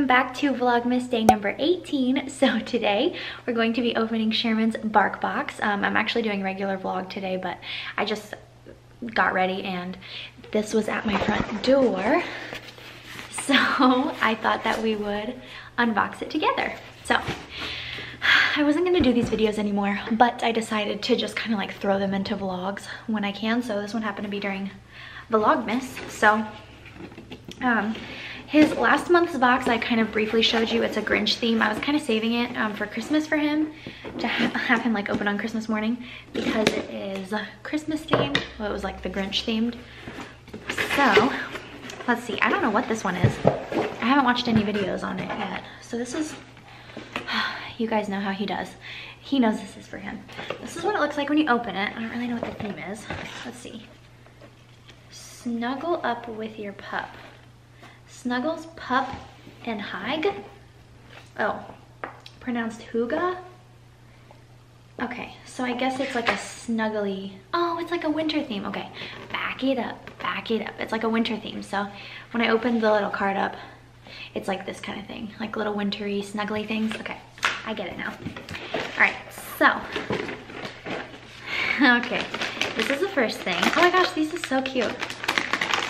back to Vlogmas day number 18. So today we're going to be opening Sherman's Barkbox. I'm actually doing a regular vlog today, but I just got ready and this was at my front door. So I thought that we would unbox it together. So I wasn't gonna do these videos anymore, but I decided to just kind of like throw them into vlogs when I can. So this one happened to be during Vlogmas. So his last month's box I kind of briefly showed you. It's a Grinch theme. I was kind of saving it for Christmas for him to have him like open on Christmas morning because it is Christmas themed. Well, it was like the Grinch themed. So let's see. I don't know what this one is. I haven't watched any videos on it yet. So this is, you guys know how he does. He knows this is for him. This is what it looks like when you open it. I don't really know what the theme is. Let's see. Snuggle up with your pup. Snuggles, pup, and hige. Oh, pronounced hooga. Okay, so I guess it's like a snuggly. Oh, it's like a winter theme. Okay, back it up, back it up. It's like a winter theme. So when I opened the little card up, it's like this kind of thing, like little wintry, snuggly things. Okay, I get it now. All right, so, okay, this is the first thing. Oh my gosh, these are so cute.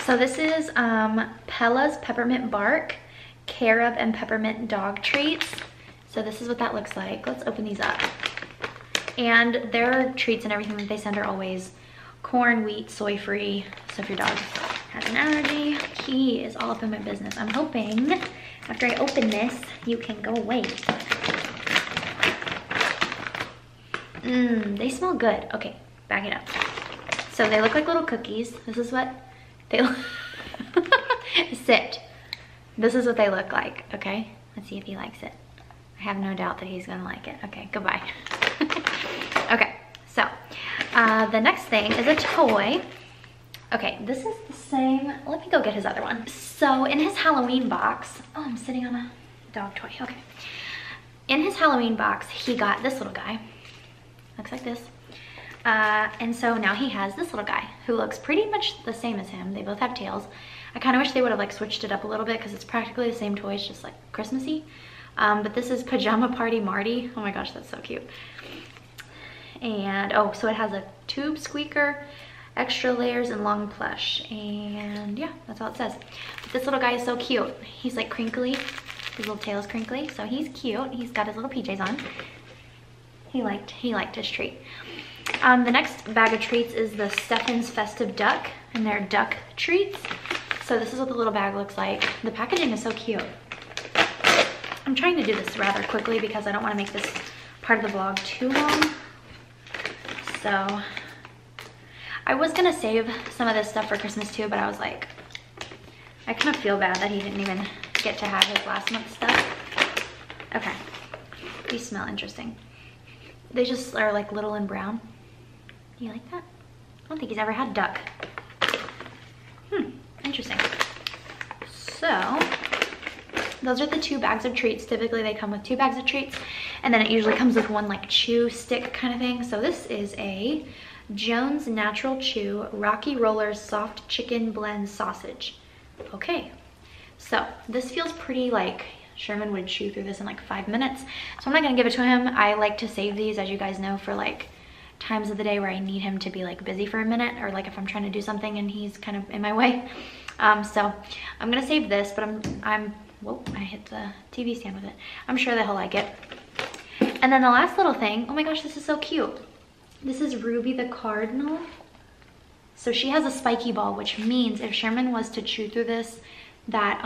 So this is Pella's Peppermint Bark, Carob and Peppermint Dog Treats. So this is what that looks like. Let's open these up. And their treats and everything that they send are always corn, wheat, soy-free. So if your dog has an allergy, he is all up in my business. I'm hoping after I open this, you can go away. They smell good. Okay, back it up. So they look like little cookies. This is what they look. Sit. This is what they look like, okay? Let's see if he likes it. I have no doubt that he's gonna like it. Okay, goodbye. Okay, so the next thing is a toy. Okay, this is the same. Let me go get his other one. So in his Halloween box, oh, I'm sitting on a dog toy, okay. In his Halloween box, he got this little guy. Looks like this. And so now he has this little guy who looks pretty much the same as him. They both have tails. I kind of wish they would have like switched it up a little bit because it's practically the same toy. It's just like Christmassy. But this is Pajama Party Marty. Oh my gosh, that's so cute. And oh, so it has a tube squeaker, extra layers, and long plush. And yeah, that's all it says. But this little guy is so cute. He's like crinkly. His little tail is crinkly, so he's cute. He's got his little PJs on. He liked his treat. The next bag of treats is the Steffen's Festive Duck, and they're duck treats. So this is what the little bag looks like. The packaging is so cute. I'm trying to do this rather quickly because I don't want to make this part of the vlog too long. So I was gonna save some of this stuff for Christmas too, but I was like, I kind of feel bad that he didn't even get to have his last month's stuff. Okay, these smell interesting. They just are like little and brown. Do you like that? I don't think he's ever had duck. Interesting. So those are the two bags of treats. Typically they come with 2 bags of treats, and then it usually comes with one like chew stick kind of thing. So this is a Jones Natural Chew Rocky Rollers Soft Chicken Blend Sausage. Okay, so this feels pretty like Sherman would chew through this in like 5 minutes. So I'm not gonna give it to him. I like to save these, as you guys know, for like times of the day where I need him to be like busy for a minute, or like if I'm trying to do something and he's kind of in my way. So I'm gonna save this, but whoa, I hit the TV stand with it. I'm sure that he'll like it. And then the last little thing, oh my gosh, this is so cute. This is Ruby the Cardinal. So she has a spiky ball, which means if Sherman was to chew through this, that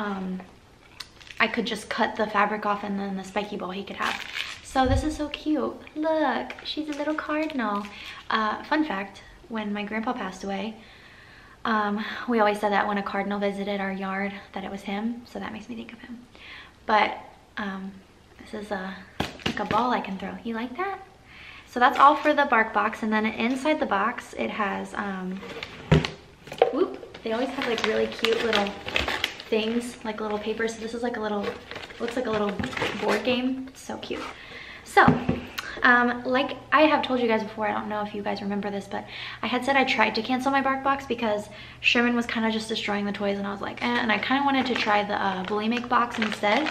I could just cut the fabric off and then the spiky ball he could have. So this is so cute. Look, she's a little cardinal. Fun fact, when my grandpa passed away, we always said that when a cardinal visited our yard that it was him, so that makes me think of him. But this is like a ball I can throw. You like that? So that's all for the bark box, and then inside the box it has whoop, they always have like really cute little things, like little papers. So this is like a little, looks like a little board game. It's so cute. So like I have told you guys before, I don't know if you guys remember this, but I had said I tried to cancel my bark box because Sherman was kind of just destroying the toys, and I was like, and I kind of wanted to try the Bully Make box instead.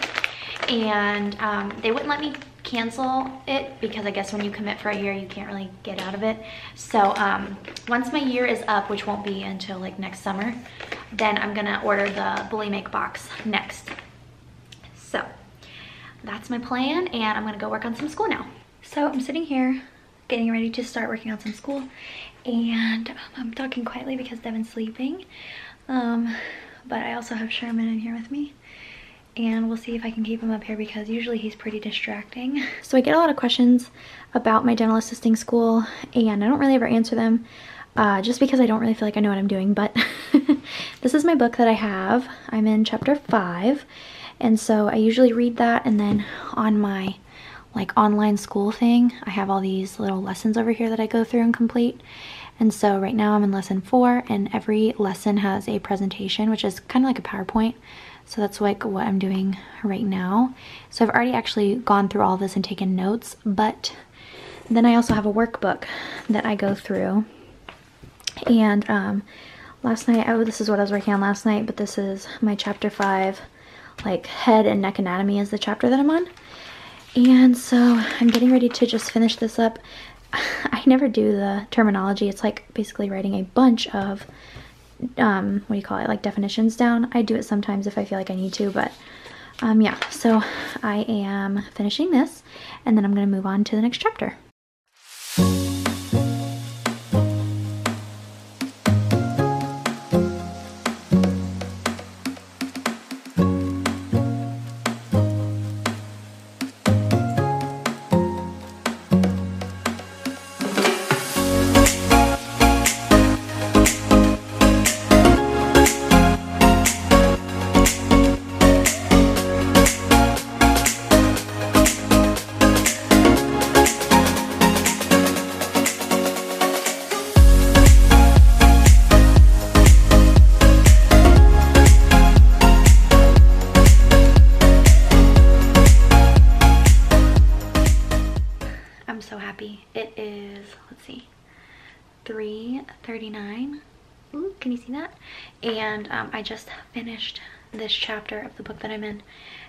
and they wouldn't let me cancel it because I guess when you commit for a year you can't really get out of it. So once my year is up, which won't be until like next summer, then I'm gonna order the Bully Make box next. So that's my plan, and I'm gonna go work on some school now. So I'm sitting here getting ready to start working on some school, and I'm talking quietly because Devin's sleeping, but I also have Sherman in here with me, and we'll see if I can keep him up here because usually he's pretty distracting. So I get a lot of questions about my dental assisting school, and I don't really ever answer them just because I don't really feel like I know what I'm doing. But this is my book that I have. I'm in chapter 5, and so I usually read that, and then on my like online school thing, I have all these little lessons over here that I go through and complete. And so right now I'm in lesson 4, and every lesson has a presentation, which is kind of like a PowerPoint. So that's like what I'm doing right now. So I've already actually gone through all this and taken notes, but then I also have a workbook that I go through. And last night, this is what I was working on last night, but this is my chapter 5, like head and neck anatomy is the chapter that I'm on. And so I'm getting ready to just finish this up. I never do the terminology. It's like basically writing a bunch of, what do you call it, like definitions down. I do it sometimes if I feel like I need to, but yeah. So I am finishing this, and then I'm going to move on to the next chapter. It is, let's see, 3:39. Ooh, can you see that? And I just finished this chapter of the book that I'm in,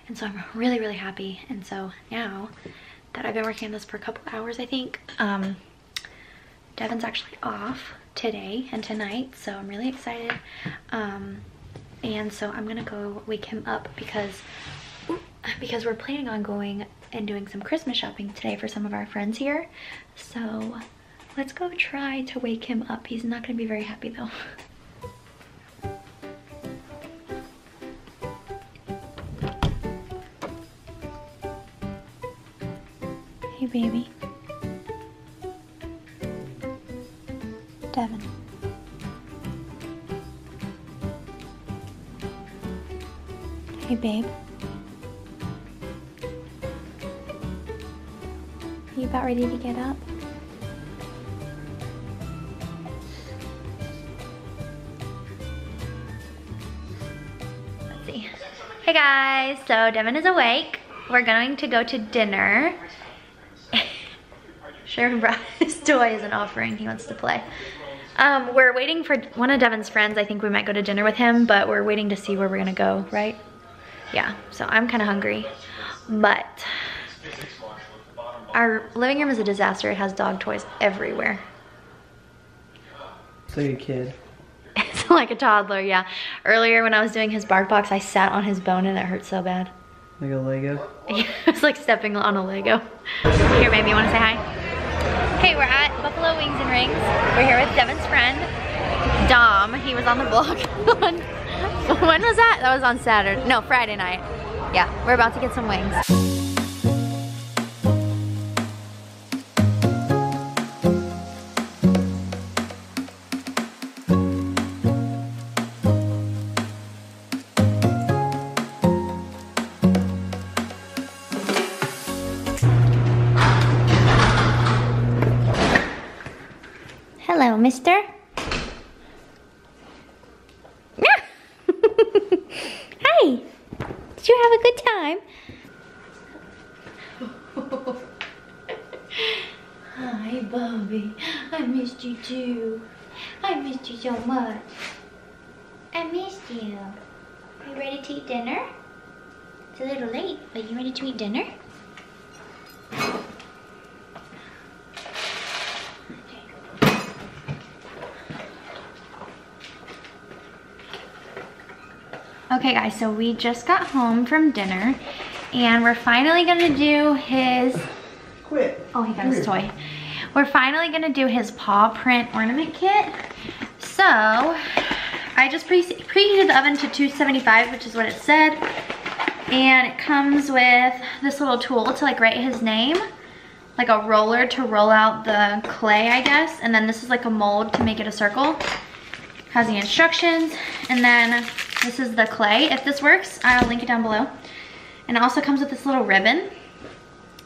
and so I'm really, really happy. And so now that I've been working on this for a couple hours, I think, Devin's actually off today and tonight, so I'm really excited. And so I'm gonna go wake him up because we're planning on going and doing some Christmas shopping today for some of our friends here. So let's go try to wake him up. He's not gonna be very happy though. Hey baby. Devin. Hey babe. Are you about ready to get up? Let's see. Hey guys, so Devin is awake. We're going to go to dinner. Sharon brought his toy as an offering. He wants to play. We're waiting for one of Devin's friends. I think we might go to dinner with him, but we're waiting to see where we're gonna go, right? Yeah, so I'm kind of hungry, but our living room is a disaster. It has dog toys everywhere. It's like a kid. It's like a toddler, yeah. Earlier when I was doing his Barkbox, I sat on his bone and it hurt so bad. Like a Lego? Yeah, it's like stepping on a Lego. Here, baby, you wanna say hi? Hey, we're at Buffalo Wings and Rings. We're here with Devin's friend, Dom. He was on the vlog. When was that? That was on Saturday. No, Friday night. Yeah, we're about to get some wings. Hello, mister. Hi. Did you have a good time? Hi, Bobby. I missed you too. I missed you so much. I missed you. Are you ready to eat dinner? It's a little late, but you ready to eat dinner? Okay guys, so we just got home from dinner and we're finally gonna do his... Quit. Oh, he got his toy. We're finally gonna do his paw print ornament kit. So, I just preheated the oven to 275, which is what it said. And it comes with this little tool to like write his name. Like a roller to roll out the clay, I guess. And then this is like a mold to make it a circle. Has the instructions. And then this is the clay. If this works, I'll link it down below. And it also comes with this little ribbon.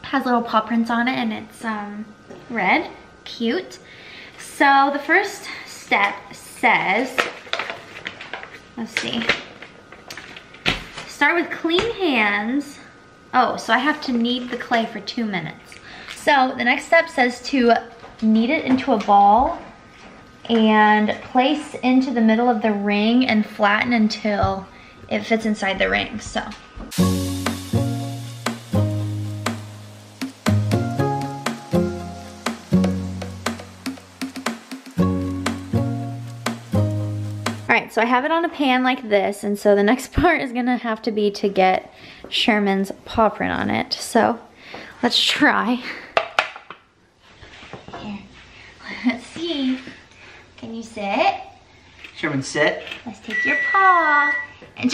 Has little paw prints on it and it's red. Cute. So the first step says, let's see. Start with clean hands. Oh, so I have to knead the clay for 2 minutes. So the next step says to knead it into a ball and place into the middle of the ring and flatten until it fits inside the ring. So. Alright, so I have it on a pan like this, and so the next part is gonna have to be to get Sherman's paw print on it. So let's try. Here, let's see. Can you sit? Sherman, sit. Let's take your paw and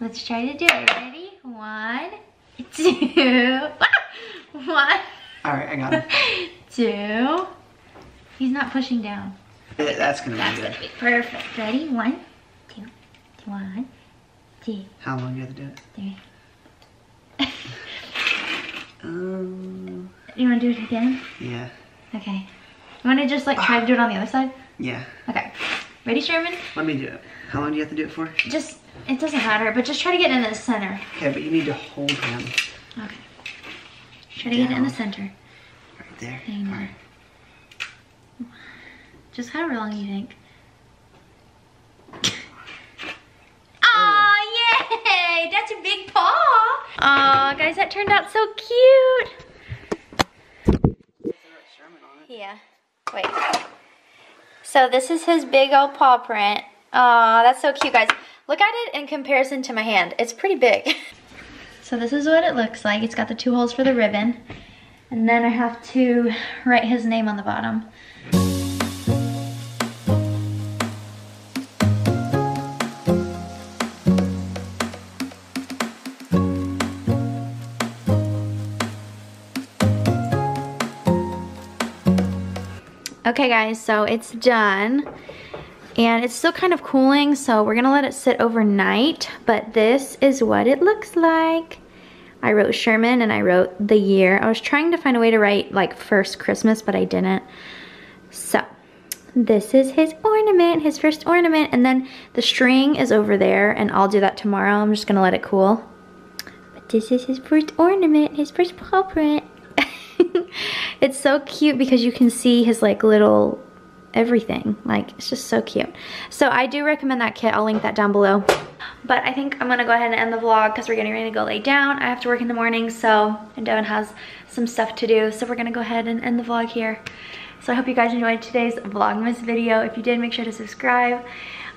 let's try to do it. Ready? 1, 2. 1. Alright, I got him. 2. He's not pushing down. That's gonna be That's good. gonna be perfect. Ready? 1, 2. 1, 2. How long do you have to do it? 3. You wanna do it again? Yeah. Okay. You wanna just like try to do it on the other side? Yeah. Okay. Ready, Sherman? Let me do it. How long do you have to do it for? Just, it doesn't matter, but just try to get in the center. Okay, but you need to hold him. Okay. Try to get it in the center. Right there. Alright. Just however long you think. Oh, yay! That's a big paw! Oh, guys, that turned out so cute. Yeah. Wait. So this is his big old paw print. Oh, that's so cute, guys. Look at it in comparison to my hand. It's pretty big. So this is what it looks like. It's got the 2 holes for the ribbon. And then I have to write his name on the bottom. Okay guys, so it's done and it's still kind of cooling, so we're gonna let it sit overnight, but this is what it looks like. I wrote Sherman and I wrote the year. I was trying to find a way to write like first Christmas, but I didn't. So this is his ornament, his first ornament, and then the string is over there and I'll do that tomorrow. I'm just gonna let it cool. But this is his first ornament, his first paw print. It's so cute because you can see his like little everything. Like, it's just so cute. So I do recommend that kit. I'll link that down below. But I think I'm gonna go ahead and end the vlog because we're getting ready to go lay down. I have to work in the morning, so, and Devin has some stuff to do. So we're gonna go ahead and end the vlog here. So I hope you guys enjoyed today's Vlogmas video. If you did, make sure to subscribe.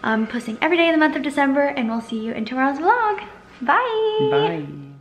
I'm posting every day in the month of December, and we'll see you in tomorrow's vlog. Bye! Bye!